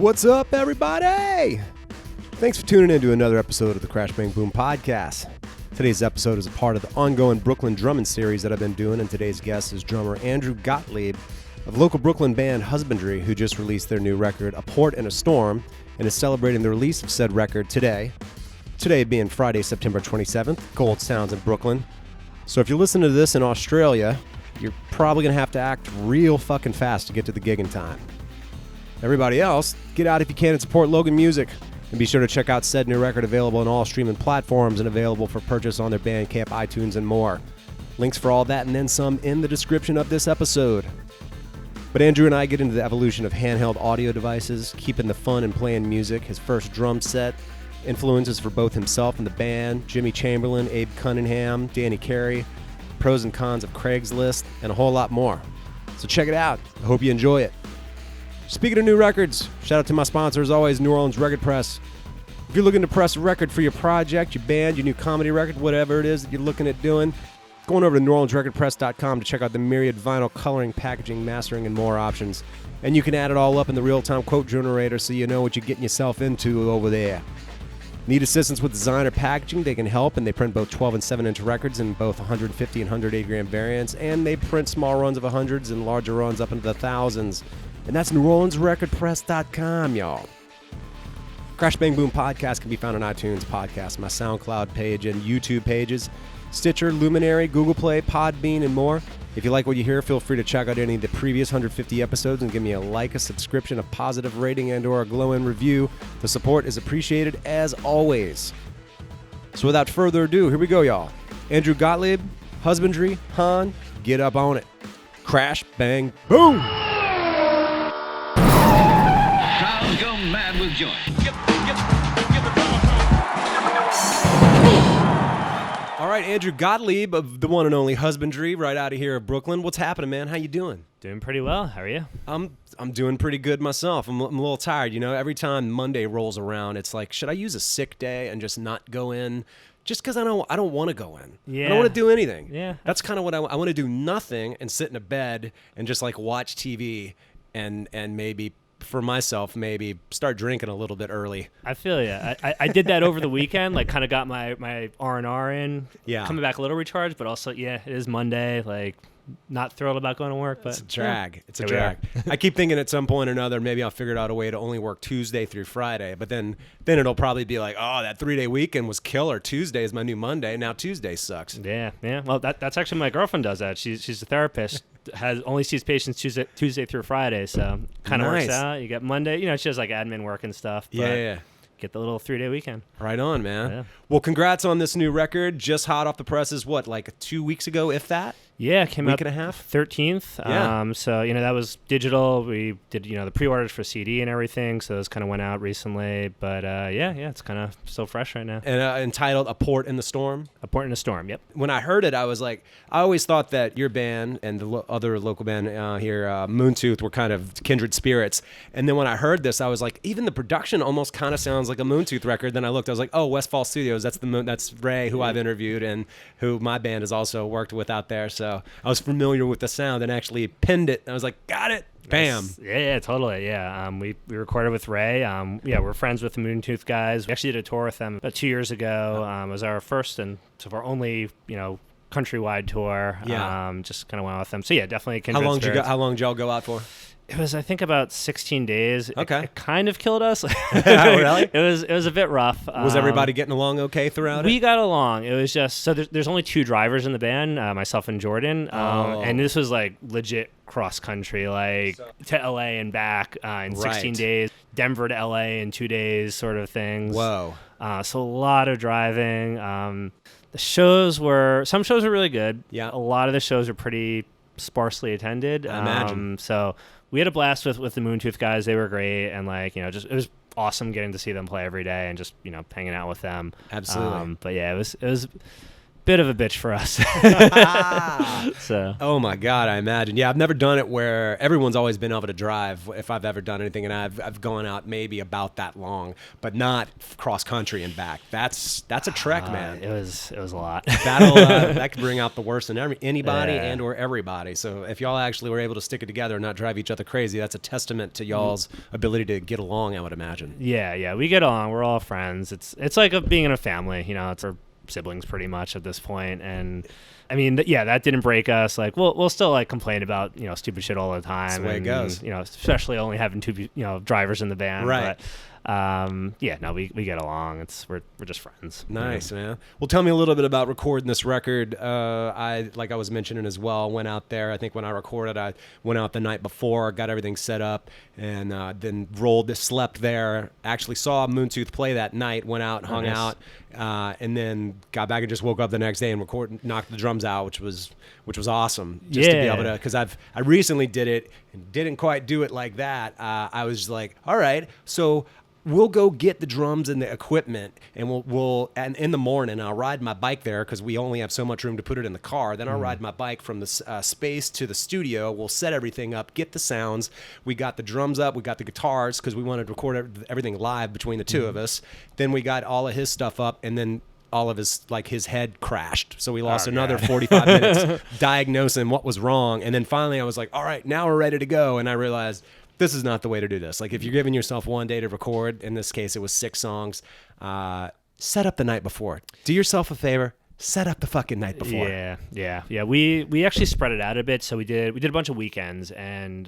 What's up, everybody? Thanks for tuning in to another episode of the Crash Bang Boom podcast. Today's episode is a part of the ongoing Brooklyn drumming series that I've been doing, and today's guest is drummer Andrew Gottlieb of local Brooklyn band Husbandry, who just released their new record, A Port in a Storm, and is celebrating the release of said record today. Today being Friday, September 27th, Gold Sounds in Brooklyn. So if you're listening to this in Australia, you're probably going to have to act real fucking fast to get to the gig in time. Everybody else, get out if you can and support Logan Music. And be sure to check out said new record, available on all streaming platforms and available for purchase on their Bandcamp, iTunes, and more. Links for all that and then some in the description of this episode. But Andrew and I get into the evolution of handheld audio devices, keeping the fun and playing music, his first drum set, influences for both himself and the band, Jimmy Chamberlin, Abe Cunningham, Danny Carey, pros and cons of Craigslist, and a whole lot more. So check it out. I hope you enjoy it. Speaking of new records, shout out to my sponsor as always, New Orleans Record Press. If you're looking to press a record for your project, your band, your new comedy record, whatever it is that you're looking at doing, go on over to NewOrleansRecordPress.com to check out the myriad vinyl coloring, packaging, mastering, and more options. And you can add it all up in the real-time quote generator so you know what you're getting yourself into over there. Need assistance with design or packaging? They can help, and they print both 12 and 7-inch records in both 150 and 108 gram variants, and they print small runs of 100s and larger runs up into the thousands. And that's NewOrleansRecordPress.com, y'all. Crash Bang Boom podcast can be found on iTunes Podcast, my SoundCloud page, and YouTube pages, Stitcher, Luminary, Google Play, Podbean, and more. If you like what you hear, feel free to check out any of the previous 150 episodes and give me a like, a subscription, a positive rating, and or a glowing review. The support is appreciated as always. So without further ado, here we go, y'all. Andrew Gottlieb, Husbandry Haan, get up on it. Crash Bang Boom! Crowds go mad with joy. All right, Andrew Gottlieb of the one and only Husbandry, right out of here of Brooklyn. What's happening, man? How you doing? Doing pretty well. How are you? I'm doing pretty good myself. I'm a little tired. You know, every time Monday rolls around, it's like, should I use a sick day and just not go in? Just because I don't want to go in. Yeah. I don't want to do anything. Yeah. That's kind of what I want to do. Nothing and sit in a bed and just like watch TV and maybe for myself, maybe start drinking a little bit early. I feel you. I did that over the weekend, like kind of got my R&R in. Yeah. Coming back a little recharged, but also, yeah, it is Monday. Like, not thrilled about going to work, but it's a drag. Yeah. It's a drag. I keep thinking at some point or another, maybe I'll figure out a way to only work Tuesday through Friday, but then it'll probably be like, oh, that 3-day weekend was killer. Tuesday is my new Monday. Now Tuesday sucks. Yeah. Well, that's actually my girlfriend does that. She's a therapist. Only sees patients Tuesday through Friday, so kind of Nice. works out. You get Monday, she does like admin work and stuff. But Yeah. get the little 3-day weekend. Right on, man. Yeah. Well, congrats on this new record. Just hot off the presses, what, like 2 weeks ago, if that? Yeah, it came Week out and a half? 13th. Yeah. So, that was digital. We did, the pre-orders for CD and everything. So those kind of went out recently. But yeah, it's kind of still fresh right now. And entitled A Port in the Storm. A Port in a Storm, yep. When I heard it, I was like, I always thought that your band and the other local band here, Moontooth, were kind of kindred spirits. And then when I heard this, I was like, even the production almost kind of sounds like a Moontooth record. Then I looked, I was like, oh, Westfall Studios. That's Ray, who I've interviewed and who my band has also worked with out there. So I was familiar with the sound and actually pinned it. I was like, got it. Bam. Yeah, totally. Yeah. We recorded with Ray. We're friends with the Moontooth guys. We actually did a tour with them about 2 years ago. It was our first and sort of our only, countrywide tour. Yeah. Just kind of went with them. So yeah, definitely kindred How long did y'all go out for? It was, I think, about 16 days. Okay. It kind of killed us. Really? It was a bit rough. Was everybody getting along okay throughout We it? got along. It was just, so there's only 2 drivers in the band, myself and Jordan. And this was like legit cross country, to LA and back in 16 days, Denver to LA in 2 days sort of things. Whoa. So a lot of driving. Some shows were really good. Yeah. A lot of the shows were pretty sparsely attended. I imagine. So we had a blast with the Moontooth guys. They were great, and it was awesome getting to see them play every day and just hanging out with them. Absolutely. But yeah, it was bit of a bitch for us. So. Oh my God, I imagine. Yeah, I've never done it where everyone's always been able to drive if I've ever done anything, and I've gone out maybe about that long, but not cross country and back. That's a trek, man. It was a lot. That could bring out the worst in anybody and or everybody. So if y'all actually were able to stick it together and not drive each other crazy, that's a testament to y'all's ability to get along, I would imagine. Yeah, we get along. We're all friends. It's like being in a family, it's our siblings pretty much at this point. And I mean, that didn't break us. Like we'll still like complain about, stupid shit all the time. That's the way it goes. Especially only having two, drivers in the band. Right. But we get along. We're just friends. Nice, man. Well, tell me a little bit about recording this record. Like I was mentioning as well, went out there. I think when I recorded, I went out the night before, got everything set up, and then slept there. Actually saw Moontooth play that night. Went out, hung out, and then got back and just woke up the next day and knocked the drums out, which was awesome. Just to be able to, because I recently did it and didn't quite do it like that. I was like, all right, so we'll go get the drums and the equipment, and and in the morning I'll ride my bike there because we only have so much room to put it in the car. Then I'll ride my bike from the space to the studio. We'll set everything up, get the sounds. We got the drums up, we got the guitars because we wanted to record everything live between the two of us. Then we got all of his stuff up, and then all of his head crashed. So we lost another 45 minutes diagnosing what was wrong. And then finally I was like, all right, now we're ready to go. And I realized this is not the way to do this. Like if you're giving yourself one day to record, in this case it was 6 songs, set up the night before. Do yourself a favor. Set up the fucking night before. Yeah. We actually spread it out a bit. So we did a bunch of weekends, and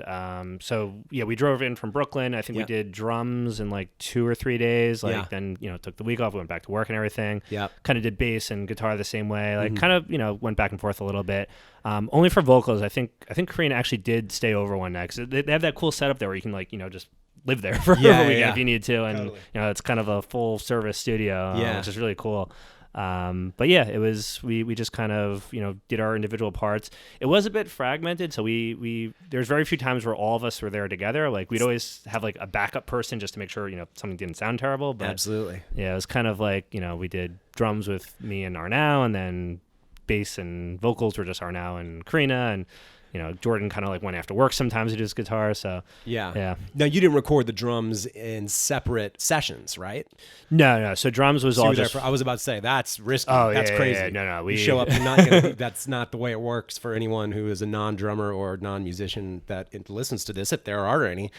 we drove in from Brooklyn. I think we did drums in like 2 or 3 days. Then took the week off, went back to work and everything. Yeah. Kind of did bass and guitar the same way. Like kind of went back and forth a little bit. Only for vocals, I think Karina actually did stay over one night because they have that cool setup there where you can just live there for a weekend if you need to, and totally. It's kind of a full service studio, which is really cool. But yeah, it was, we just kind of, did our individual parts. It was a bit fragmented. So there's very few times where all of us were there together. Like we'd always have like a backup person just to make sure, something didn't sound terrible. But absolutely. Yeah, it was kind of like, we did drums with me and Arnau, and then bass and vocals were just Arnau and Karina, and Jordan kind of like went after work sometimes to do his guitar. So yeah. Now you didn't record the drums in separate sessions, right? No. So drums was all just. I was about to say that's risky. Oh, that's crazy. Yeah. No. We show up. You're not gonna. That's not the way it works for anyone who is a non-drummer or non-musician that listens to this. If there are any,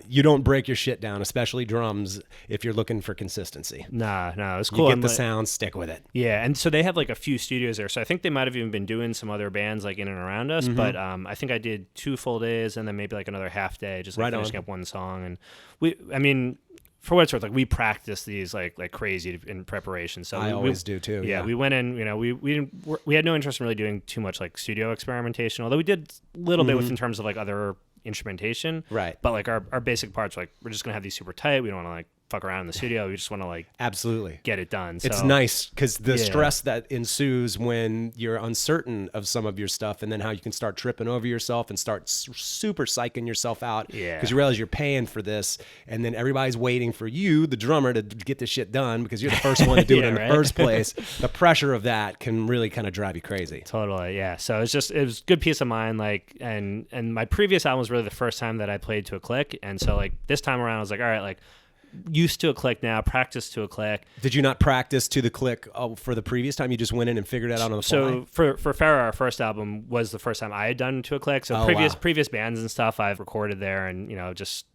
you don't break your shit down, especially drums, if you're looking for consistency. No, it's cool. You get the sound, stick with it. Yeah, and so they have like a few studios there. So I think they might have even been doing some other bands like in and around us, but. I think I did 2 full days and then maybe like another half day, just like finishing up one song. And for what it's worth, like we practiced these like crazy in preparation. So I always do too. Yeah, we went in. We had no interest in really doing too much like studio experimentation. Although we did a little bit in terms of like other instrumentation. Right. But like our basic parts, like we're just gonna have these super tight. We don't want to like fuck around in the studio. We just want to like absolutely get it done. So, it's nice because the stress that ensues when you're uncertain of some of your stuff, and then how you can start tripping over yourself and start super psyching yourself out because you realize you're paying for this, and then everybody's waiting for you, the drummer, to get this shit done because you're the first one to do it in the first place. The pressure of that can really kind of drive you crazy. Totally, yeah. So it was good peace of mind. Like, and my previous album was really the first time that I played to a click, and so like this time around I was like, all right, like. Used to a click now, practice to a click. Did you not practice to the click for the previous time? You just went in and figured it out on the fly? So for Farrah, our first album was the first time I had done to a click. So previous bands and stuff I've recorded there, and just.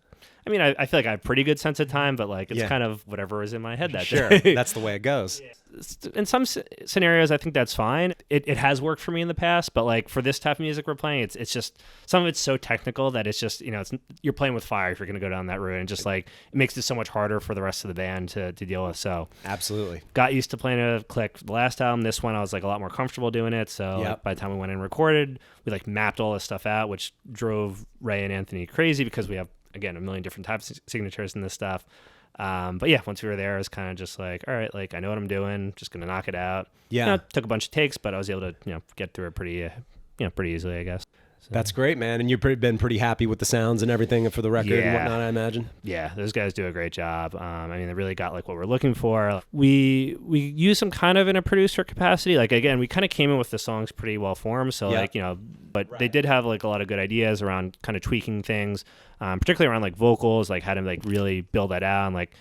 I mean, I feel like I have a pretty good sense of time, but like it's kind of whatever is in my head that day. That's the way it goes. In some scenarios, I think that's fine. It has worked for me in the past, but like for this type of music we're playing, it's just some of it's so technical that it's just you're playing with fire if you're going to go down that route, and just like it makes it so much harder for the rest of the band to deal with. So absolutely got used to playing a click the last album. This one I was like a lot more comfortable doing it. So like, by the time we went and recorded, we like mapped all this stuff out, which drove Ray and Anthony crazy because we have. Again, a million different types of signatures in this stuff. But yeah, once we were there, it was kind of just like, all right, like I know what I'm doing, just going to knock it out. Yeah. Took a bunch of takes, but I was able to, get through it pretty easily, I guess. That's great, man. And you've been pretty happy with the sounds and everything for the record and whatnot, I imagine. Yeah, those guys do a great job. I mean, they really got like what we're looking for. We use them kind of in a producer capacity. Like, again, we kind of came in with the songs pretty well formed. So like, you know, but they did have like a lot of good ideas around kind of tweaking things, particularly around like vocals, like how to like really build that out. And like,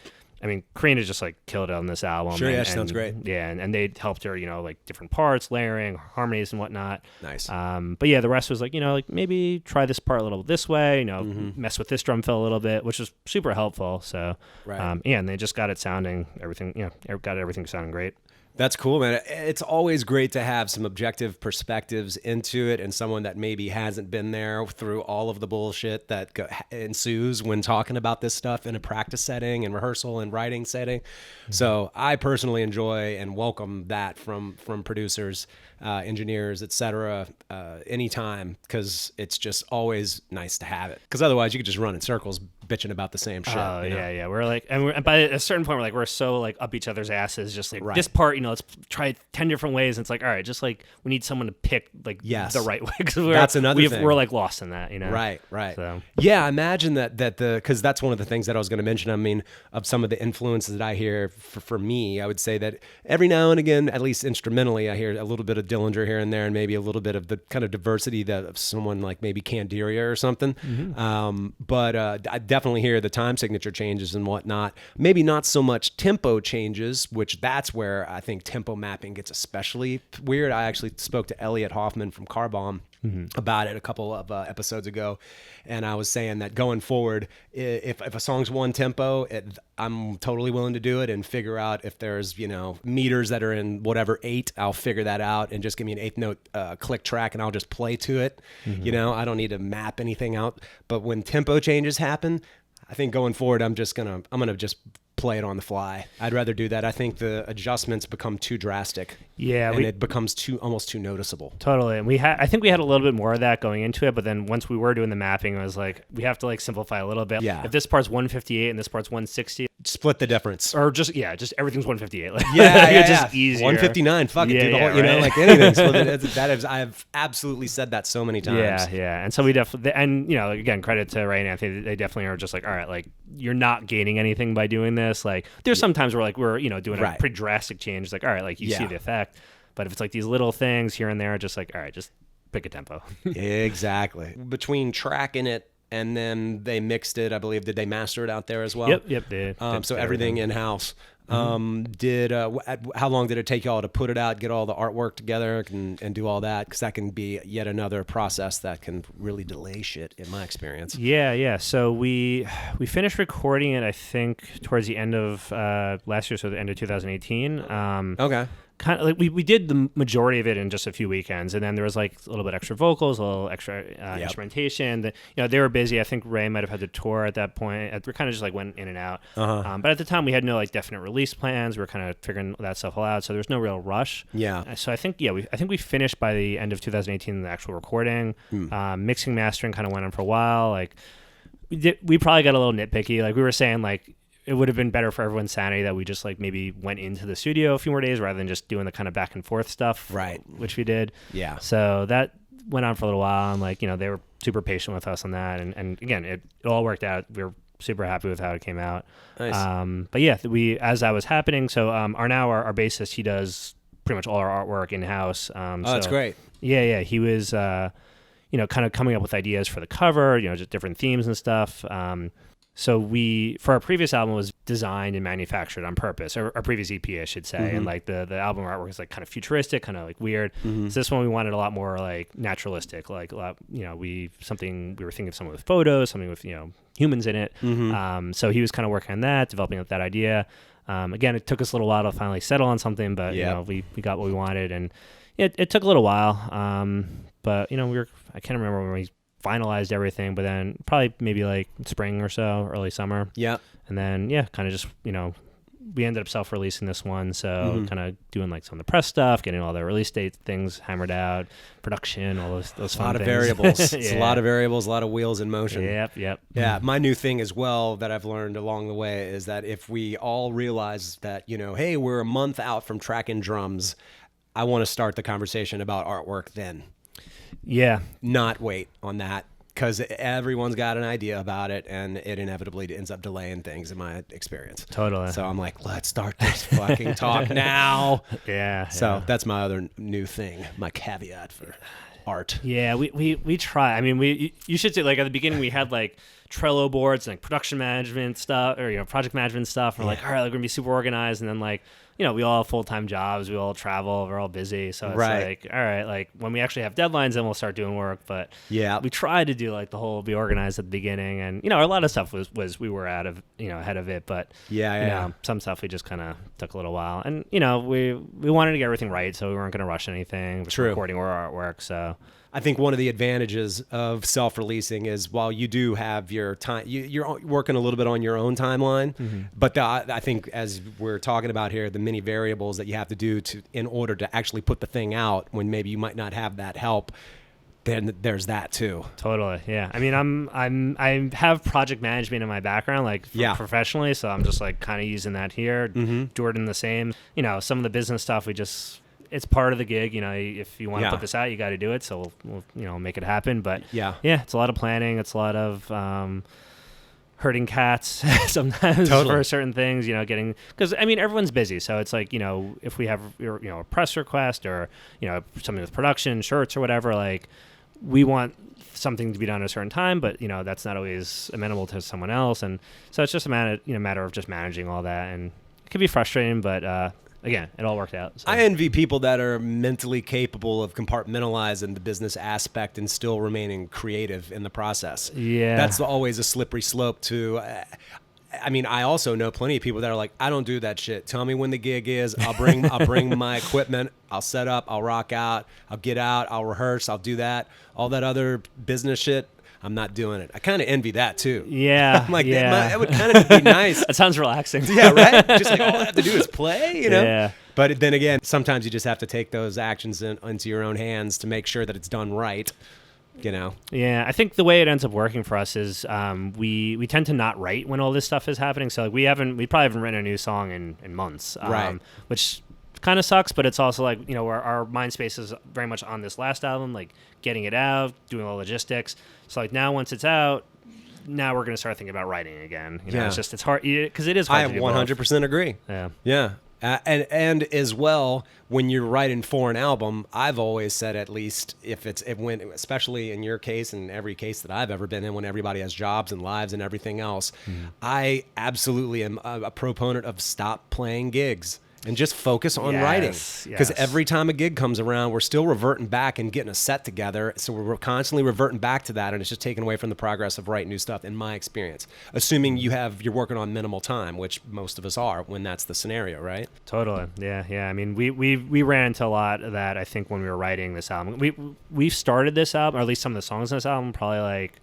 I mean, Karina just like killed it on this album. Sure, yeah, sounds great. Yeah, and they helped her, you know, like different parts, layering, harmonies and whatnot. Nice. But yeah, the rest was like, you know, like maybe try this part a little this way, you know, mess with this drum fill a little bit, which was super helpful. So, yeah, and they just got it sounding everything, you know, got everything sounding great. That's cool, man. It's always great to have some objective perspectives into it and someone that maybe hasn't been there through all of the bullshit that ensues when talking about this stuff in a practice setting and rehearsal and writing setting. So I personally enjoy and welcome that from producers, engineers, etc. Anytime, because it's just always nice to have it. Because otherwise you could just run in circles bitching about the same shit. Oh, yeah. We're like, and by a certain point, we're so like up each other's asses, just like this part, you know, let's try it 10 different ways. And it's like, all right, just like we need someone to pick like the right way. Because that's another thing. We're like lost in that, you know? Right. So. Yeah, imagine that because that's one of the things that I was going to mention. I mean, of some of the influences that I hear for me, I would say that every now and again, at least instrumentally, I hear a little bit of Dillinger here and there, and maybe a little bit of the kind of diversity that of someone like maybe Candiria or something. But I definitely hear the time signature changes and whatnot. Maybe not so much tempo changes, which that's where I think tempo mapping gets especially weird. I actually spoke to Elliot Hoffman from Car Bomb about it a couple of episodes ago, and I was saying that going forward, if a song's one tempo, I'm totally willing to do it and figure out if there's, you know, meters that are in whatever 8, I'll figure that out and just give me an 8th note click track and I'll just play to it. You know, I don't need to map anything out. But when tempo changes happen, I think going forward, I'm gonna just play it on the fly. I'd rather do that. I think the adjustments become too drastic. Yeah, and it becomes almost too noticeable. Totally. And I think we had a little bit more of that going into it, but then once we were doing the mapping, I was like, we have to like simplify a little bit. Yeah. If this part's 158 and this part's 160, split the difference. Or just everything's 158. Like, it's just easier. 159. Fuck it, dude. You know, like anything. So I've absolutely said that so many times. Yeah. And so we definitely, and you know, again, credit to Ray and Anthony. They definitely are just like, all right, like you're not gaining anything by doing this. Like there's some times where like we're, you know, doing a pretty drastic change. It's like, all right, like you see the effect. But if it's like these little things here and there, just like, all right, just pick a tempo. Exactly. Between tracking it and then they mixed it, I believe, did they master it out there as well? Yep. They so everything in-house. How long did it take y'all to put it out, get all the artwork together and do all that? Because that can be yet another process that can really delay shit in my experience. Yeah. So we finished recording it, I think, towards the end of last year, so the end of 2018. Okay. Kind of like we did the majority of it in just a few weekends, and then there was like a little bit extra vocals, a little extra instrumentation. You know, they were busy. I think Ray might have had to tour at that point. We kind of just like went in and out. But at the time, we had no like definite release plans. We were kind of figuring that stuff all out, so there's no real rush. Yeah. So I think we finished by the end of 2018 the actual recording. Mixing, mastering kind of went on for a while. Like we probably got a little nitpicky. Like we were saying, like it would have been better for everyone's sanity that we just like maybe went into the studio a few more days rather than just doing the kind of back and forth stuff, which we did. Yeah. So that went on for a little while, and like, you know, they were super patient with us on that, and again, it all worked out. We were super happy with how it came out. Nice. But yeah, as that was happening, so our bassist, he does pretty much all our artwork in house. That's great. Yeah. He was you know, kind of coming up with ideas for the cover, you know, just different themes and stuff. So for our previous album, was designed and manufactured on purpose, or our previous EP, I should say. And like the album artwork is like kind of futuristic, kind of like weird. So this one we wanted a lot more like naturalistic, like a lot, you know, we were thinking of something with photos, something with, you know, humans in it. So he was kind of working on that, developing that idea. Again, it took us a little while to finally settle on something, but you know, we got what we wanted, and it took a little while. But you know, I can't remember when we finalized everything, but then probably maybe like spring or so, early summer. Yeah. And then kind of just, you know, we ended up self-releasing this one, so kind of doing like some of the press stuff, getting all the release date things hammered out, production, all those fun things. A lot of variables. It's a lot of variables, a lot of wheels in motion. Yep. Yeah, my new thing as well that I've learned along the way is that if we all realize that, you know, hey, we're a month out from tracking drums, I want to start the conversation about artwork then. Yeah. Not wait on that, because everyone's got an idea about it, and it inevitably ends up delaying things in my experience. Totally. So I'm like, let's start this fucking talk now. Yeah. So that's my other new thing, my caveat for art. Yeah, we try. I mean, you should say, like, at the beginning we had like Trello boards and like production management stuff, or project management stuff. We're like, all right, we're gonna be super organized, and then like, we all have full-time jobs, we all travel, we're all busy, so it's like, all right, like when we actually have deadlines, then we'll start doing work. But we try to do like the whole be organized at the beginning, and a lot of stuff was we were out of ahead of it, but some stuff we just kind of took a little while, and we wanted to get everything right, so we weren't going to rush anything with recording or artwork. So I think one of the advantages of self-releasing is, while you do have your time, you're working a little bit on your own timeline, but I think, as we're talking about here, the many variables that you have to do in order to actually put the thing out, when maybe you might not have that help, then there's that too. Totally, yeah. I mean, I have project management in my background, like professionally, so I'm just like kind of using that here. Jordan the same. Some of the business stuff it's part of the gig. If you want to put this out, you got to do it. So we'll make it happen. But it's a lot of planning. It's a lot of herding cats sometimes for certain things. Because I mean, everyone's busy. So it's like, if we have a press request, or something with production, shirts or whatever, like we want something to be done at a certain time, but that's not always amenable to someone else, and so it's just a matter of just managing all that, and it can be frustrating, but again, it all worked out. So. I envy people that are mentally capable of compartmentalizing the business aspect and still remaining creative in the process. Yeah. That's always a slippery slope to... I mean, I also know plenty of people that are like, I don't do that shit. Tell me when the gig is. I'll bring my equipment. I'll set up. I'll rock out. I'll get out. I'll rehearse. I'll do that. All that other business shit, I'm not doing it. I kind of envy that too. Yeah. I'm like, that would kind of be nice. That sounds relaxing. Yeah, right? Just like, all I have to do is play, Yeah. But then again, sometimes you just have to take those actions into your own hands to make sure that it's done right. Yeah, I think the way it ends up working for us is we tend to not write when all this stuff is happening. So like we probably haven't written a new song in months, right? Which kind of sucks, but it's also like our mind space is very much on this last album, like getting it out, doing all the logistics. So like now, once it's out, now we're gonna start thinking about writing again. It's hard because it is hard. I 100% agree. Yeah. And as well, when you're writing for an album, I've always said, at least especially in your case and every case that I've ever been in, when everybody has jobs and lives and everything else, I absolutely am a proponent of stop playing gigs and just focus on writing. Because every time a gig comes around, we're still reverting back and getting a set together. So we're constantly reverting back to that, and it's just taken away from the progress of writing new stuff, in my experience. Assuming you're working on minimal time, which most of us are when that's the scenario, right? Totally. Yeah. I mean, we ran into a lot of that, I think, when we were writing this album. We started this album, or at least some of the songs in this album, probably like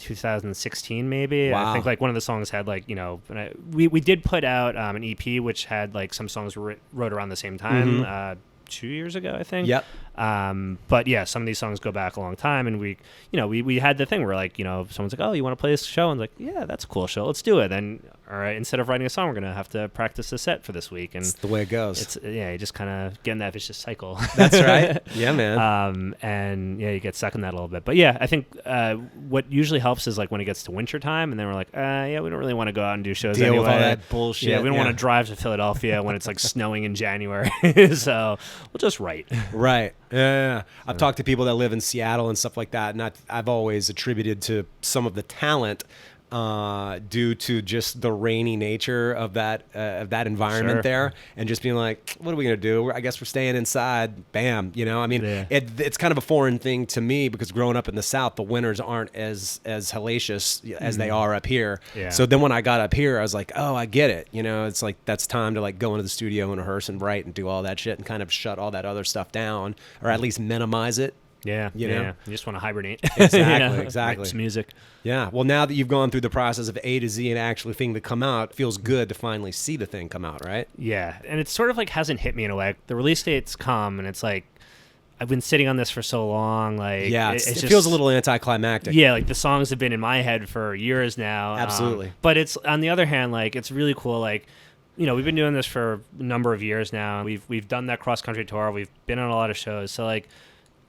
2016 maybe. Wow. I think like one of the songs had like we did put out an EP which had like some songs wrote around the same time 2 years ago, I think. Yep. But yeah, some of these songs go back a long time, and we had the thing where like someone's like, oh, you want to play this show? And like, yeah, that's a cool show, let's do it. Then all right, instead of writing a song, we're gonna have to practice the set for this week, and it's the way it goes. It's you just kind of get in that vicious cycle. That's right. Yeah, man. And you get stuck in that a little bit. But yeah, I think what usually helps is like when it gets to winter time, and then we're like, we don't really want to go out and do shows Deal anyway. with all that bullshit. Yeah, we don't want to drive to Philadelphia when it's like snowing in January. So we'll just write. Right. Yeah. I've talked to people that live in Seattle and stuff like that, and I've always attributed to some of the talent due to just the rainy nature of that environment there, and just being like, what are we gonna do? I guess we're staying inside. Bam. I mean, it's kind of a foreign thing to me, because growing up in the South, the winters aren't as hellacious as they are up here. Yeah. So then when I got up here, I was like, oh, I get it. It's like that's time to like go into the studio and rehearse and write and do all that shit and kind of shut all that other stuff down, or at least minimize it. Yeah, you just want to hibernate. Exactly. It's music. Yeah. Well, now that you've gone through the process of A to Z and actually thing to come out, it feels good to finally see the thing come out, right? Yeah, and it sort of like hasn't hit me in a way. The release dates come, and it's like, I've been sitting on this for so long. Like, yeah, it just feels a little anticlimactic. Yeah, like the songs have been in my head for years now. Absolutely. But it's, on the other hand, like it's really cool. Like, we've been doing this for a number of years now. We've done that cross country tour. We've been on a lot of shows. So like,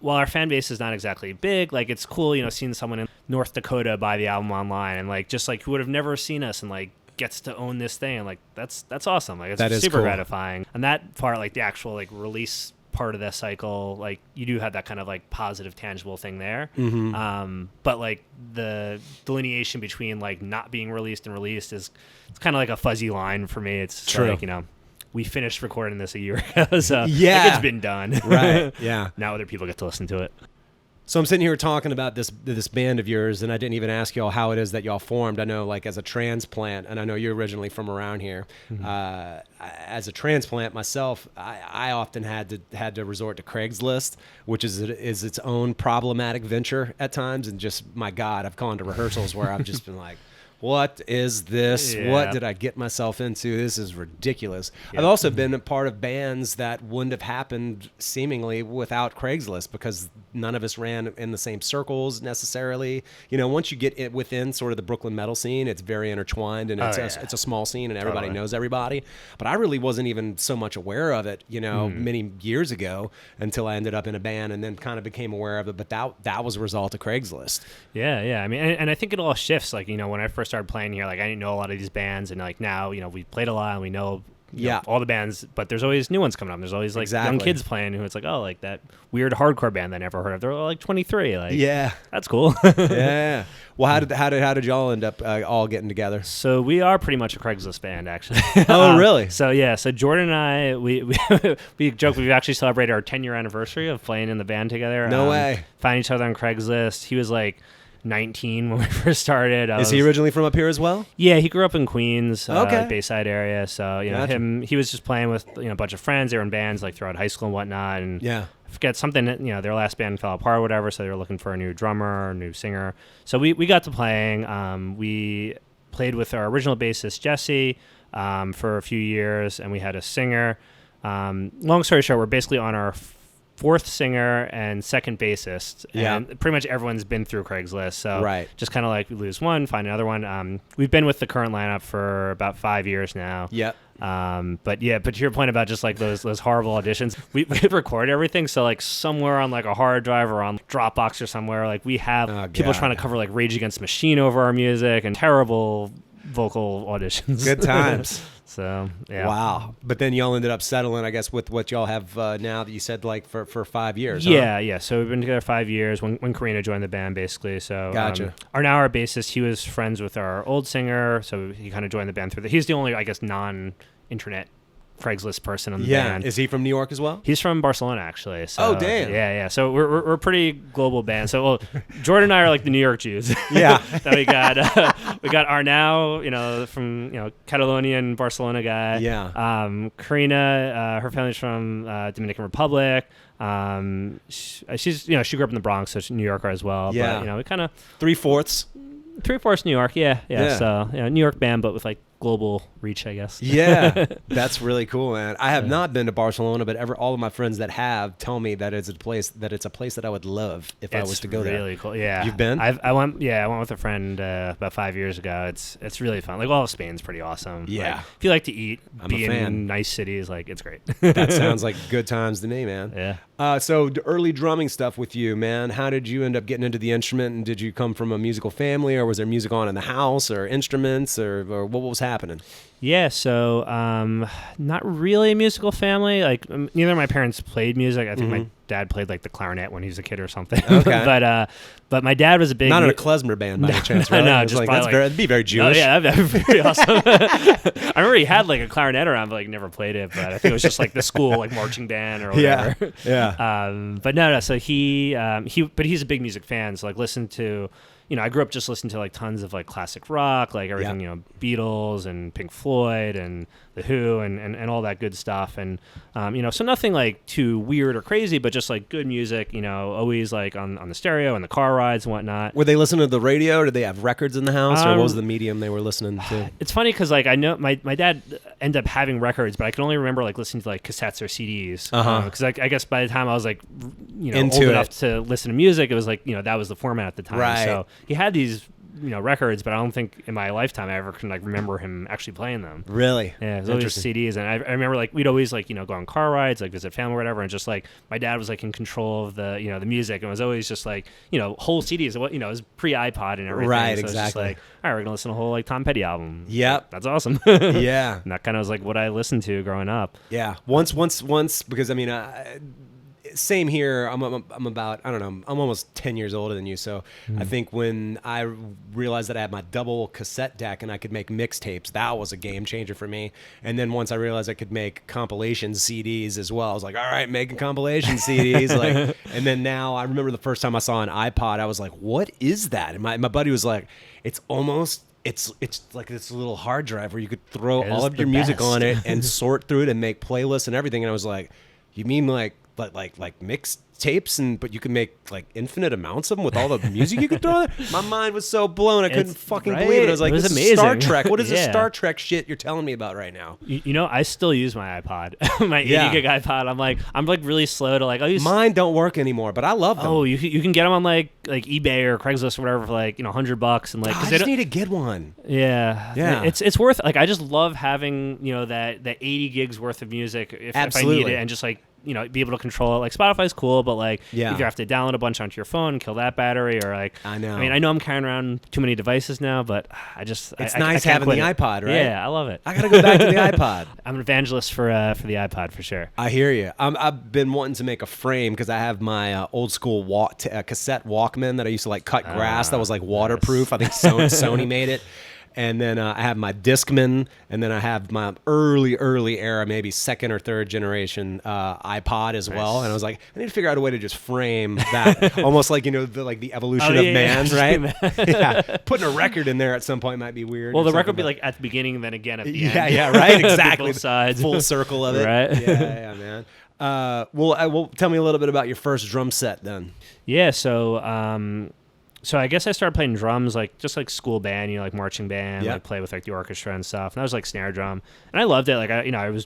while our fan base is not exactly big, like it's cool, seeing someone in North Dakota buy the album online and like just like who would have never seen us and like gets to own this thing, and like that's awesome. Like it's super gratifying. And that part, like the actual like release part of that cycle, like you do have that kind of like positive tangible thing there. But like the delineation between like not being released and released is it's kind of like a fuzzy line for me. It's true. Like, we finished recording this a year ago, so yeah, like, it's been done. Right. Yeah. Now other people get to listen to it. So I'm sitting here talking about this band of yours, and I didn't even ask y'all how it is that y'all formed. I know, like, as a transplant, and I know you're originally from around here. As a transplant myself, I often had to resort to Craigslist, which is its own problematic venture at times. And just, my God, I've gone to rehearsals where I've just been like, what is this? Yeah. What did I get myself into? This is ridiculous. Yep. I've also been a part of bands that wouldn't have happened seemingly without Craigslist, because none of us ran in the same circles necessarily. Once you get within sort of the Brooklyn metal scene, it's very intertwined, and it's a small scene, and everybody knows everybody. But I really wasn't even so much aware of it, many years ago, until I ended up in a band and then kind of became aware of it. But that was a result of Craigslist. Yeah. I mean, and I think it all shifts. Like, when I first started playing here, like I didn't know a lot of these bands, and like now, we played a lot and we know all the bands, but there's always new ones coming up. There's always like young kids playing who it's like, oh, like that weird hardcore band that I never heard of. They're like 23. Like, yeah, that's cool. Yeah. Well, how did y'all end up all getting together? So we are pretty much a Craigslist band, actually. Oh, really? So Jordan and I, we joke we've actually celebrated our 10-year anniversary of playing in the band together. No way. Found each other on Craigslist. He was like 19 when we first started. Is he originally from up here as well? Yeah, he grew up in Queens, okay. Bayside area. So gotcha. He was just playing with a bunch of friends. They were in bands like throughout high school and whatnot. And yeah, I forget something. Their last band fell apart or whatever, so they were looking for a new drummer or a new singer. So we got to playing. We played with our original bassist Jesse for a few years, and we had a singer. Long story short, we're basically on our fourth singer and second bassist, and pretty much everyone's been through Craigslist, so just kind of like we lose one, find another one. We've been with the current lineup for about 5 years now. But to your point about just like those horrible auditions, we record everything, so like somewhere on like a hard drive or on Dropbox or somewhere, like we have people trying to cover like Rage Against the Machine over our music and terrible vocal auditions. Good times. So, yeah. Wow. But then y'all ended up settling, I guess, with what y'all have now that you said like for 5 years. Yeah, huh? Yeah. So we've been together 5 years when Karina joined the band, basically. So gotcha. Our bassist, he was friends with our old singer, so he kind of joined the band through he's the only, I guess, non-internet Craigslist person in the band. Is he from New York as well? He's from Barcelona, actually. So, oh, damn. Yeah. So we're a pretty global band. So Jordan and I are like the New York Jews. Yeah. Then we got Arnau, from Catalonian Barcelona guy. Yeah. Karina, her family's from Dominican Republic. She's she grew up in the Bronx, so she's a New Yorker as well. Yeah. But we kind of 3/4 New York. Yeah. So New York band, but with like global reach, I guess. Yeah, that's really cool, man. I have not been to Barcelona, but all of my friends that have tell me that it's a place that I would love if I was to go there. It's really cool. Yeah, you've been? I went with a friend about 5 years ago. It's really fun. Like all of Spain's pretty awesome. Yeah, like, if you like to eat, be in nice cities, like it's great. That sounds like good times to me, man. Yeah. So early drumming stuff with you, man. How did you end up getting into the instrument? And did you come from a musical family, or was there music on in the house, or instruments, or what was happening? Yeah, so not really a musical family. Like neither of my parents played music. I think my dad played like the clarinet when he was a kid or something. Okay. but my dad was a big not in a klezmer band by any chance, right? No, just that'd be very Jewish. Oh, yeah, that'd be very awesome. I remember he had like a clarinet around, but like never played it. But I think it was just like the school like marching band or whatever. Yeah. But no. So he's a big music fan. So like listen to. I grew up just listening to like tons of like classic rock, like everything, Beatles and Pink Floyd and The Who and all that good stuff. And, so nothing like too weird or crazy, but just like good music, always like on the stereo and the car rides and whatnot. Were they listening to the radio, or did they have records in the house, or what was the medium they were listening to? It's funny because like I know my dad ended up having records, but I can only remember like listening to like cassettes or CDs. Because I guess by the time I was like, old enough to listen to music, it was like, that was the format at the time. Right. So he had these records, but I don't think in my lifetime I ever can like remember him actually playing them. Really? Yeah, it was always CDs, and I remember like we'd always like go on car rides, like visit family or whatever, and just like my dad was like in control of the the music, and it was always just like whole CDs. It was pre iPod and everything. Right, so exactly. It was just like, all right, we're gonna listen to a whole like Tom Petty album. Yep, that's awesome. Yeah, and that kind of was like what I listened to growing up. Yeah, once because I mean. Same here. I'm about, I don't know, I'm almost 10 years older than you. So I think when I realized that I had my double cassette deck and I could make mixtapes, that was a game changer for me. And then once I realized I could make compilation CDs as well, I was like, all right, making compilation CDs. And then now I remember the first time I saw an iPod, I was like, what is that? And my buddy was like, it's like this little hard drive where you could throw all of your music on it and sort through it and make playlists and everything. And I was like, you mean like mixed tapes but you can make like infinite amounts of them with all the music you could throw in? My mind was so blown. I couldn't fucking believe it. I was like, this is Star Trek. What is this Star Trek shit you're telling me about right now? I still use my iPod, my 80 gig iPod. I'm like really slow to like. I'll use mine don't work anymore, but I love them. Oh, you can get them on like eBay or Craigslist or whatever for like $100 and like. I just need to get one. Yeah. It's worth. Like I just love having that 80 gigs worth of music if I need it, and just like. Be able to control it. Like Spotify's cool, but like if you have to download a bunch onto your phone, kill that battery, or like I know I'm carrying around too many devices now, but it's nice having the iPod, right? Yeah, I love it. I gotta go back to the iPod. I'm an evangelist for the iPod for sure. I hear you. I've been wanting to make a frame because I have my old school cassette Walkman that I used to like cut grass that was like waterproof. I think Sony made it. And then I have my Discman, and then I have my early era, maybe second or third generation iPod as well. And I was like, I need to figure out a way to just frame that, almost like the evolution of man, right? Yeah, putting a record in there at some point might be weird. Well, the record would be like at the beginning, and then again at the end. Yeah, right, exactly. Both sides, full circle of it, right? Yeah, man. Well, tell me a little bit about your first drum set then. Yeah, So I guess I started playing drums, like just like school band, like marching band, like play with like the orchestra and stuff. And that was like snare drum, and I loved it. Like I was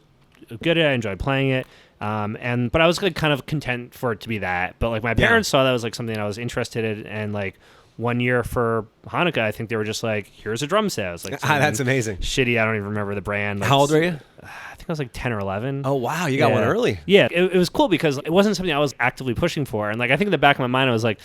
good at it. I enjoyed playing it. But I was like kind of content for it to be that. But like my parents saw that was like something I was interested in, and like one year for Hanukkah, I think they were just like, "Here's a drum set." I was like, that's amazing. Shitty. I don't even remember the brand. Like, how old were you? I think I was like 10 or 11. Oh wow, you got one early. Yeah, it was cool because it wasn't something I was actively pushing for, and like I think in the back of my mind I was like,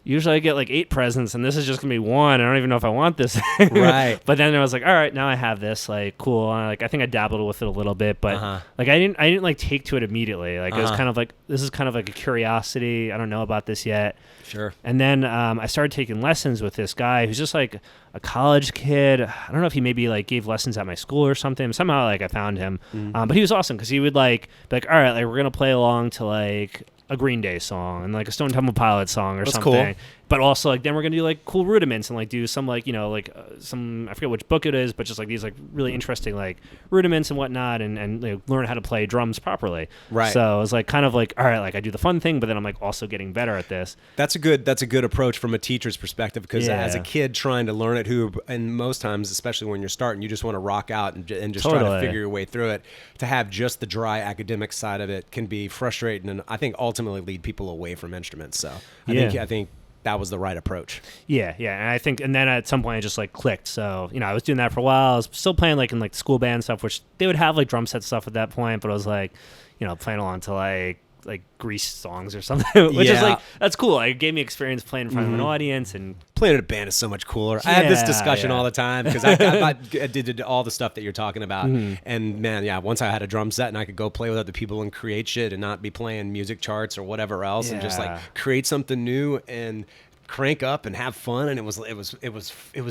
usually I get like 8 presents, and this is just gonna be one. I don't even know if I want this. Right. But then I was like, all right, now I have this. Like, cool. And I think I dabbled with it a little bit, but like I didn't like take to it immediately. Like it was kind of like, this is kind of like a curiosity. I don't know about this yet. Sure. And then I started taking lessons with this guy who's just like a college kid. I don't know if he maybe like gave lessons at my school or something. Somehow like I found him, but he was awesome because he would like be like, all right, like we're gonna play along to like a Green Day song and like a Stone Temple Pilots song or something. Cool. But also like then we're gonna do like cool rudiments and like do some like some, I forget which book it is, but just like these like really interesting like rudiments and whatnot, and learn how to play drums properly. Right. So it was like kind of like, all right, like I do the fun thing, but then I'm like also getting better at this. That's a good approach from a teacher's perspective, because as a kid trying to learn it, and most times, especially when you're starting, you just want to rock out and just try to figure your way through it. To have just the dry academic side of it can be frustrating, and I think ultimately lead people away from instruments. So I think that was the right approach. Yeah. And then at some point I just like clicked. So, I was doing that for a while. I was still playing like in like school band stuff, which they would have like drum set stuff at that point, but I was like, playing along to like Grease songs or something, which is like, that's cool. It gave me experience playing in front of an audience, and playing in a band is so much cooler. I have this discussion all the time because I did all the stuff that you're talking about. And man, once I had a drum set and I could go play with other people and create shit and not be playing music charts or whatever else, and just like create something new and crank up and have fun, and it was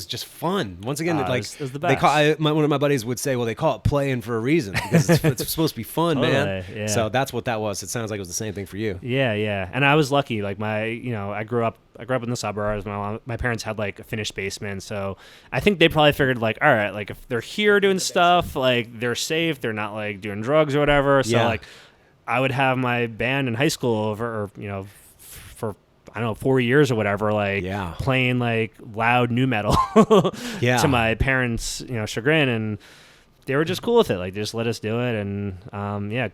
just fun. Once again, it was the best. One of my buddies would say, well, they call it playing for a reason, because it's supposed to be fun, man. Yeah. So that's what that was. It sounds like it was the same thing for you. Yeah. And I was lucky. Like I grew up in the suburbs. My parents had like a finished basement, so I think they probably figured like, all right, like if they're here doing stuff, like they're safe, they're not like doing drugs or whatever. So like I would have my band in high school over, for I don't know, 4 years or whatever, like playing like loud nu metal to my parents, chagrin. And they were just cool with it. Like, they just let us do it. And,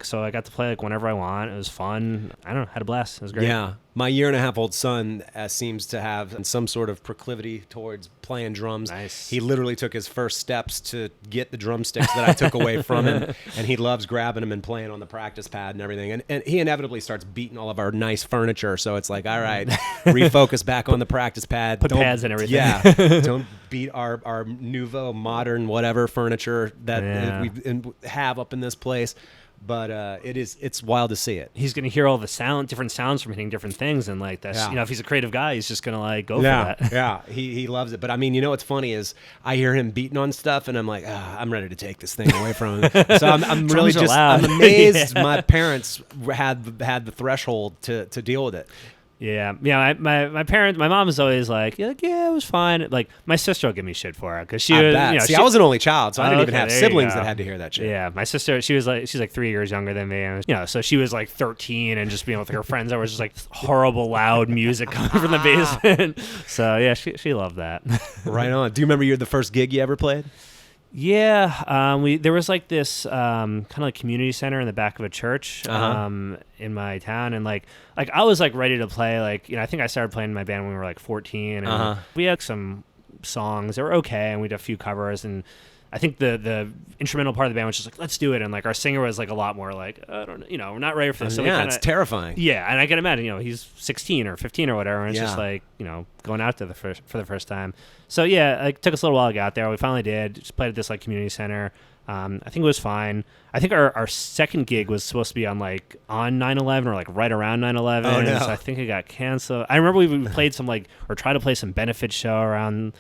so I got to play, like, whenever I want. It was fun. I don't know. Had a blast. It was great. Yeah. My 1.5-year-old son seems to have some sort of proclivity towards playing drums. Nice. He literally took his first steps to get the drumsticks that I took away from him, and he loves grabbing them and playing on the practice pad and everything. And he inevitably starts beating all of our nice furniture, so it's like, all right, refocus back on the practice pad. Put pads and everything. Yeah. Don't beat our nouveau, modern, whatever furniture that we have up in this place. But it's wild to see it. He's going to hear all the different sounds from hitting different things, and like that's if he's a creative guy, he's just going to like go for that. Yeah, he loves it. But I mean, what's funny is I hear him beating on stuff, and I'm like, I'm ready to take this thing away from him. So I'm really just I'm amazed my parents had the threshold to deal with it. Yeah. My parents, my mom was always like, yeah, it was fine. Like, my sister will give me shit for it because she was. I was an only child, so I didn't even have siblings that had to hear that shit. Yeah, my sister, she's like 3 years younger than me, and so she was like 13 and just being with her friends. There was just like horrible loud music coming from the basement. So yeah, she loved that. Right on. Do you remember the first gig you ever played? Yeah, there was like this kind of like community center in the back of a church in my town, and like I was like ready to play. Like, I think I started playing in my band when we were like 14, and we had some songs that were okay, and we did a few covers, and I think the instrumental part of the band was just like, let's do it, and like our singer was like a lot more like, I don't know, we're not ready for this. So it's terrifying. Yeah, and I can imagine, he's 16 or 15 or whatever, and it's just like, going out to for the first time. So yeah, it took us a little while to get out there. We finally did. Just played at this like community center. I think it was fine. I think our second gig was supposed to be on 9/11 or like right around 9/11. Oh, no. So I think it got canceled. I remember we played some or tried to play some benefit show around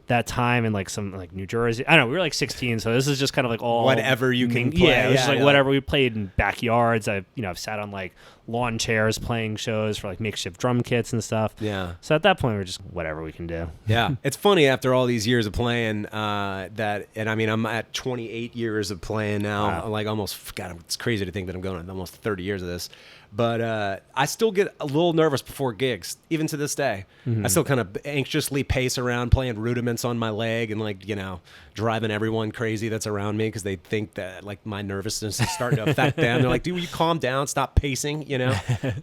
that time in like some like New Jersey. I don't know, we were like 16, so this is just kind of like all whatever you can play. Yeah, it was just like whatever. We played in backyards. I've sat on like lawn chairs playing shows for like makeshift drum kits and stuff. Yeah. So at that point we're just whatever we can do. Yeah. It's funny after all these years of playing and I mean I'm at 28 years of playing now. Wow. I'm like almost it's crazy to think that I'm going on almost 30 years of this. But I still get a little nervous before gigs, even to this day. I still kind of anxiously pace around playing rudiments on my leg and, driving everyone crazy that's around me because they think that, like, my nervousness is starting to affect them. They're like, dude, will you calm down? Stop pacing,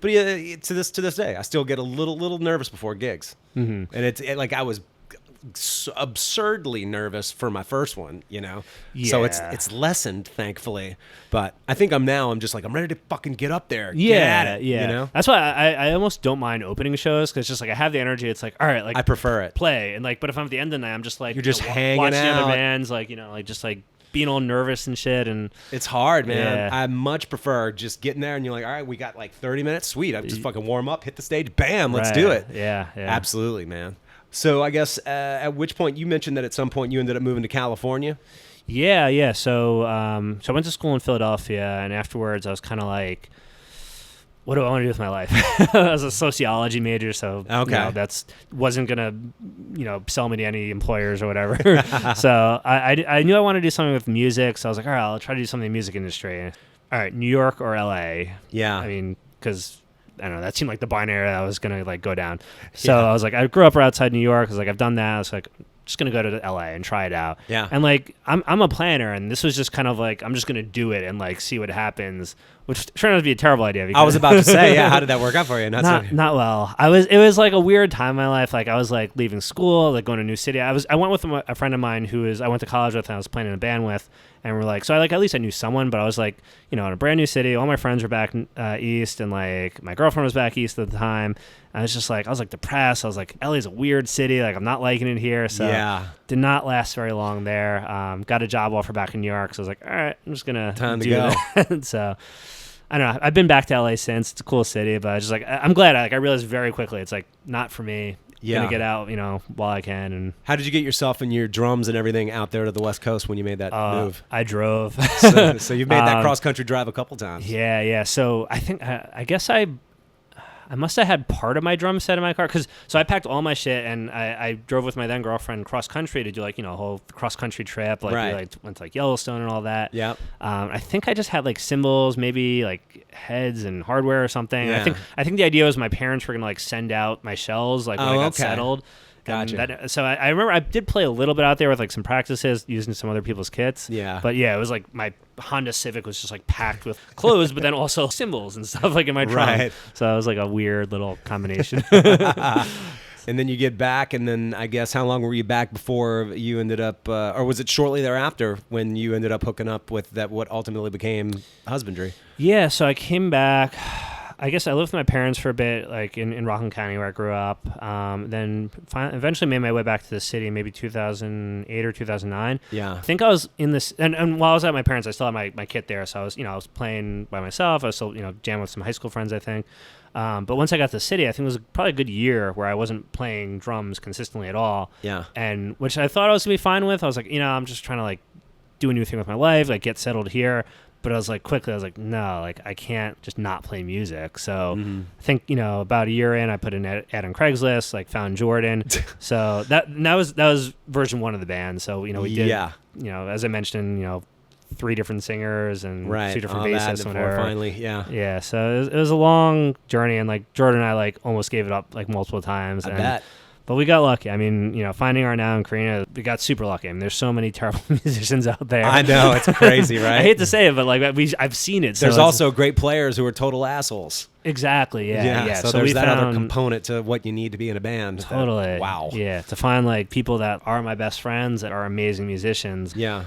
But yeah, to this day, I still get a little nervous before gigs. And I was absurdly nervous for my first one, so it's lessened, thankfully, but I think I'm just like I'm ready to fucking get up there, get at it, that's why I almost don't mind opening shows, because just like I have the energy. It's like, all right, like I prefer it, play, and like, but if I'm at the end of the night, I'm just like, you're just hanging watching out, the other bands, like like just like being all nervous and shit, and it's hard, man. I much prefer just getting there and you're like, all right, we got like 30 minutes, sweet, I just fucking warm up, hit the stage, bam, let's do it. Yeah, absolutely, man. So I guess at which point you mentioned that at some point you ended up moving to California? Yeah. So I went to school in Philadelphia, and afterwards I was kind of like, what do I want to do with my life? I was a sociology major, so that's wasn't gonna sell me to any employers or whatever. So I knew I wanted to do something with music, so I was like, all right, I'll try to do something in the music industry. All right, New York or LA? Yeah. I mean, because I don't know, that seemed like the binary that I was going to like go down. So I was like, I grew up right outside New York. I was like, I've done that. I was like, just going to go to LA and try it out. Yeah. And like, I'm a planner, and this was just kind of like, I'm just going to do it and like see what happens, which turned out to be a terrible idea. I was about to say, how did that work out for you? Not well. It was like a weird time in my life. Like I was like leaving school, like going to a new city. I went with a friend of mine I went to college with and I was playing in a band with. And we're like, so at least I knew someone, but I was like, in a brand new city. All my friends were back east, and like my girlfriend was back east at the time. I was like depressed. I was like, LA's a weird city. Like I'm not liking it here. So did not last very long there. Got a job offer back in New York. So I was like, all right, I'm just gonna do that. So I don't know. I've been back to LA since. It's a cool city, but I'm glad. I realized very quickly it's like not for me. Gonna get out, while I can. And how did you get yourself and your drums and everything out there to the West Coast when you made that move? I drove. so you've made that cross country drive a couple times. Yeah. So I think I guess I must have had part of my drum set in my car, so I packed all my shit and I drove with my then girlfriend cross country to do like a whole cross country trip, like we went to like Yellowstone and all that. Yeah. I think I just had like cymbals, maybe like heads and hardware or something. Yeah. I think the idea was my parents were gonna like send out my shells like when I got settled. Gotcha. So I remember I did play a little bit out there with like some practices using some other people's kits. Yeah. But yeah, it was like my Honda Civic was just like packed with clothes, but then also cymbals and stuff like in my trunk. Right. So it was like a weird little combination. And then you get back, and then I guess how long were you back before you ended up, or was it shortly thereafter when you ended up hooking up with that what ultimately became Husbandry? Yeah, so I came back. I guess I lived with my parents for a bit, like in Rockland County where I grew up. Then eventually made my way back to the city, maybe 2008 or 2009. Yeah. I think I was in this, and while I was at my parents, I still had my kit there. So I was playing by myself. I was still, jamming with some high school friends, I think. But once I got to the city, I think it was probably a good year where I wasn't playing drums consistently at all. Yeah. And which I thought I was going to be fine with. I was like, I'm just trying to like do a new thing with my life, like get settled here. But I was like, no, like I can't just not play music. So I think, about a year in, I put an ad on Craigslist, like found Jordan. So that was version 1 of the band. So, we did, as I mentioned, 3 different singers and 2 different bassists and whatever. Finally, yeah. Yeah. So it was a long journey, and like Jordan and I like almost gave it up like multiple times. I bet. But we got lucky. I mean, finding our now in Karina, we got super lucky. I mean, there's so many terrible musicians out there. I know, it's crazy, right? I hate to say it, but like I've seen it. So there's also great players who are total assholes. Exactly. Yeah. So there's that other component to what you need to be in a band. Totally. Wow. Yeah. To find like people that are my best friends that are amazing musicians. Yeah.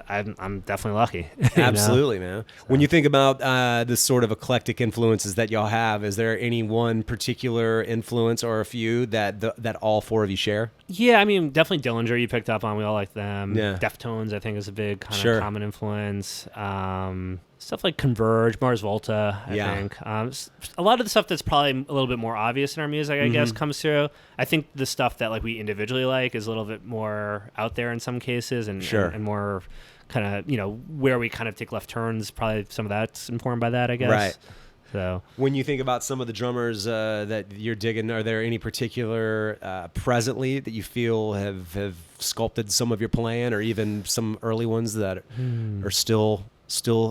I'm definitely lucky. Absolutely, man. When you think about the sort of eclectic influences that y'all have, is there any one particular influence or a few that all 4 of you share? Yeah, I mean, definitely Dillinger you picked up on. We all like them. Yeah. Deftones, I think, is a big kind of common influence. Stuff like Converge, Mars Volta, I think. A lot of the stuff that's probably a little bit more obvious in our music, I guess, comes through. I think the stuff that like we individually like is a little bit more out there in some cases, and more kind of, where we kind of take left turns. Probably some of that's informed by that, I guess. Right. So when you think about some of the drummers that you're digging, are there any particular presently that you feel have sculpted some of your playing, or even some early ones that are still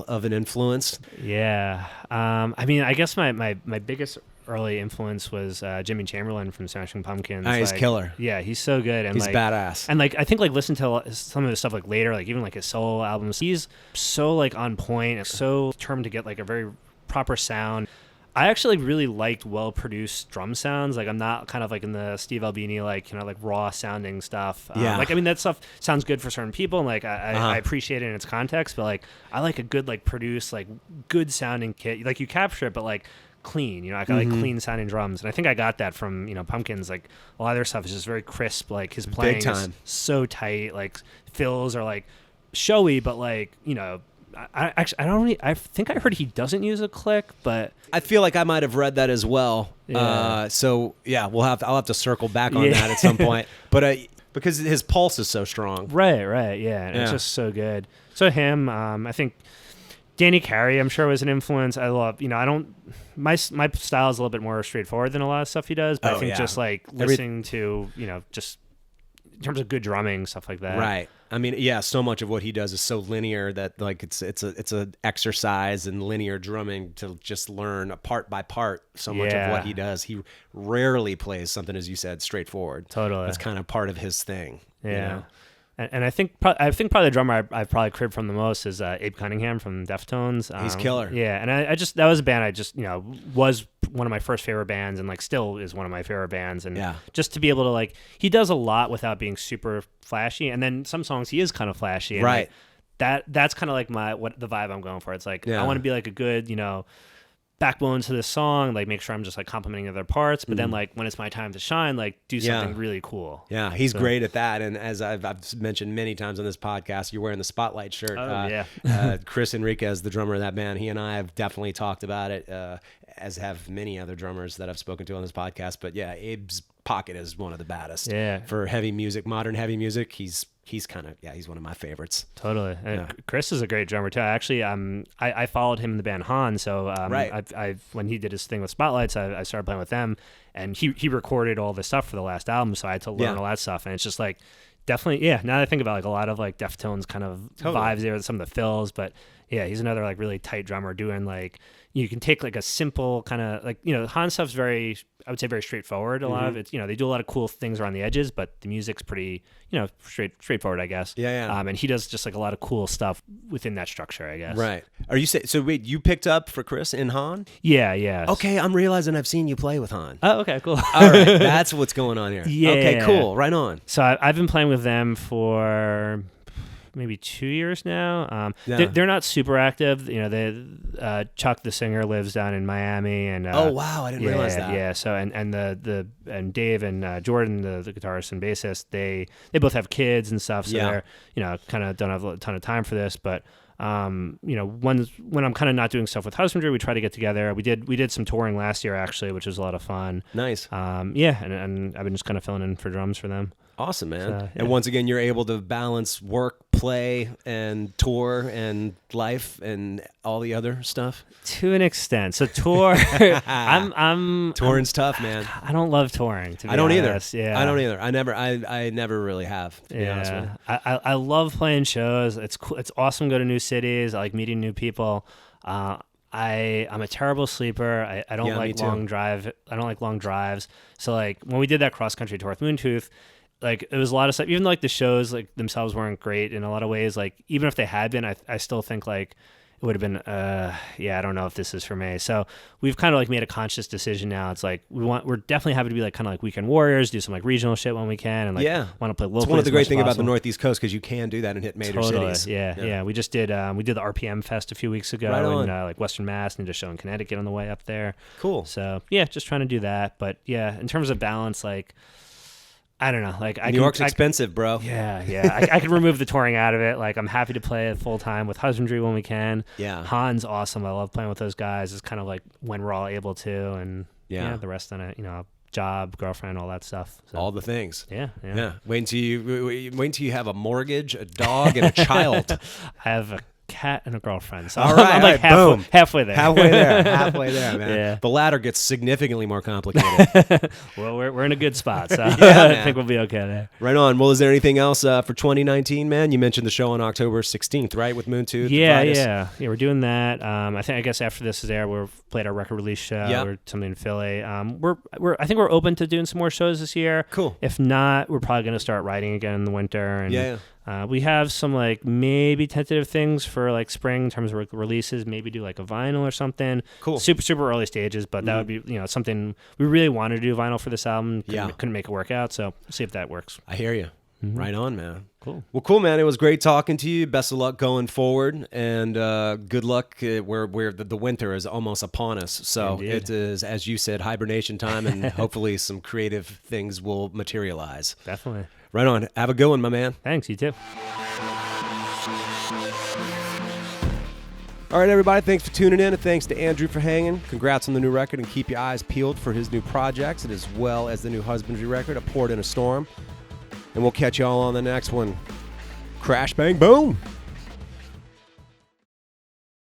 of an influence? Yeah. I mean, I guess my biggest early influence was Jimmy Chamberlin from Smashing Pumpkins. He's killer. Yeah, he's so good. And he's badass. And like I think like listen to some of his stuff like later, like even like his solo albums. He's so like on point and so determined to get like a very proper sound. I actually really liked well-produced drum sounds. Like I'm not kind of like in the Steve Albini like like raw sounding stuff. Like I mean that stuff sounds good for certain people, and like I appreciate it in its context. But like I like a good like produced like good sounding kit. Like you capture it, but like clean. I like clean sounding drums, and I think I got that from Pumpkins. Like a lot of their stuff is just very crisp. Like his playing is so tight. Like fills are like showy, but like I think I heard he doesn't use a click, but I feel like I might have read that as well. Yeah. So yeah, I'll have to circle back on that at some point. But because his pulse is so strong. Right, yeah. And it's just so good. So him, I think Danny Carey, I'm sure was an influence. I love, my style is a little bit more straightforward than a lot of stuff he does, but I think just like listening to, just in terms of good drumming, stuff like that. Right. I mean, so much of what he does is so linear that like it's a exercise in linear drumming to just learn part by part so much of what he does. He rarely plays something, as you said, straightforward. Totally. That's kind of part of his thing. Yeah. And I think probably the drummer I've probably cribbed from the most is Abe Cunningham from Deftones. He's killer. Yeah, and I just that was a band I just was one of my first favorite bands, and like still is one of my favorite bands. And just to be able to like he does a lot without being super flashy, and then some songs he is kind of flashy. And right. Like, that's kind of like the vibe I'm going for. It's like I want to be like a good backbone to this song, like make sure I'm just like complimenting other parts, but then like when it's my time to shine, like do something really cool. Yeah, he's great at that. And as I've mentioned many times on this podcast, you're wearing the Spotlight shirt. Chris Enriquez, the drummer of that band, he and I have definitely talked about it, as have many other drummers that I've spoken to on this podcast. But yeah, Abe's pocket is one of the baddest. Yeah. For heavy music, modern heavy music, he's kind of he's one of my favorites. Totally. And Chris is a great drummer too. Actually, I followed him in the band Haan. So I when he did his thing with Spotlights, I started playing with them, and he recorded all the stuff for the last album. So I had to learn all that stuff, and it's just like definitely now that I think about like a lot of like Deftones kind of vibes there with some of the fills, but yeah, he's another like really tight drummer doing like you can take like a simple kind of like, Haan stuff's very, I would say very straightforward. A lot of it, they do a lot of cool things around the edges, but the music's pretty, straightforward, I guess. Yeah. And he does just like a lot of cool stuff within that structure, I guess. Right. Are you so wait, you picked up for Chris in Haan? Yeah. Okay, I'm realizing I've seen you play with Haan. Oh, okay, cool. All right, that's what's going on here. Yeah. Okay, cool. Right on. So I've been playing with them for maybe 2 years now. They're not super active. Chuck, the singer, lives down in Miami, and oh wow, I didn't realize that. Yeah. So and Dave and Jordan, the guitarist and bassist, they both have kids and stuff. So they're kind of don't have a ton of time for this, but. When I'm kind of not doing stuff with Husbandry, we try to get together. We did some touring last year actually, which was a lot of fun. Nice. And I've been just kind of filling in for drums for them. Awesome, man. So, And once again, you're able to balance work, play, and tour, and life, and all the other stuff? To an extent. So tour, I'm touring's tough, man. I don't love touring, to be I don't honest. either. Yeah. I don't either. I never really have, to be honest with you. I love playing shows. It's cool. It's awesome to go to new cities. I like meeting new people. I'm a terrible sleeper. I don't like long drive. I don't like long drives. So like when we did that cross country tour with Moontooth, like it was a lot of stuff. Even though like the shows like themselves weren't great in a lot of ways, like even if they had been, I still think like it would have been I don't know if this is for me. So we've kind of like made a conscious decision now. It's like we're definitely happy to be like kind of like weekend warriors, do some like regional shit when we can, and like want to play local. It's one of the great things about the Northeast Coast because you can do that and hit major cities. Yeah. We just did the RPM Fest a few weeks ago in like Western Mass, and did a show in Connecticut on the way up there. Cool. So just trying to do that. But in terms of balance, like. I don't know. Like New York's expensive, bro. Yeah. I can remove the touring out of it. Like I'm happy to play it full time with Husbandry when we can. Yeah. Haan's awesome. I love playing with those guys. It's kind of like when we're all able to, and the rest on it. Job, girlfriend, all that stuff. So. All the things. Yeah. Wait until you have a mortgage, a dog, and a child. I have a cat and a girlfriend. So all right, I'm like halfway there. Halfway there, man. Yeah. The latter gets significantly more complicated. Well, we're in a good spot, so I think we'll be okay there. Right on. Well, is there anything else for 2019, man? You mentioned the show on October 16th, right, with Moontooth? Yeah. We're doing that. I guess after this is there, we've played our record release show or something in Philly. I think we're open to doing some more shows this year. Cool. If not, we're probably going to start writing again in the winter. And, we have some like maybe tentative things for like spring in terms of releases, maybe do like a vinyl or something. Cool. Super early stages, but that would be something we really wanted to do vinyl for this album. Couldn't make it work out, so we'll see if that works. I hear you. Mm-hmm. Right on, man. Cool. Well, cool, man. It was great talking to you. Best of luck going forward, and good luck where the winter is almost upon us. So Indeed. It is, as you said, hibernation time, and hopefully some creative things will materialize. Definitely. Right on. Have a good one, my man. Thanks. You too. All right, everybody. Thanks for tuning in, and thanks to Andrew for hanging. Congrats on the new record, and keep your eyes peeled for his new projects, and as well as the new Husbandry record, A Port in a Storm. And we'll catch you all on the next one. Crash, bang, boom.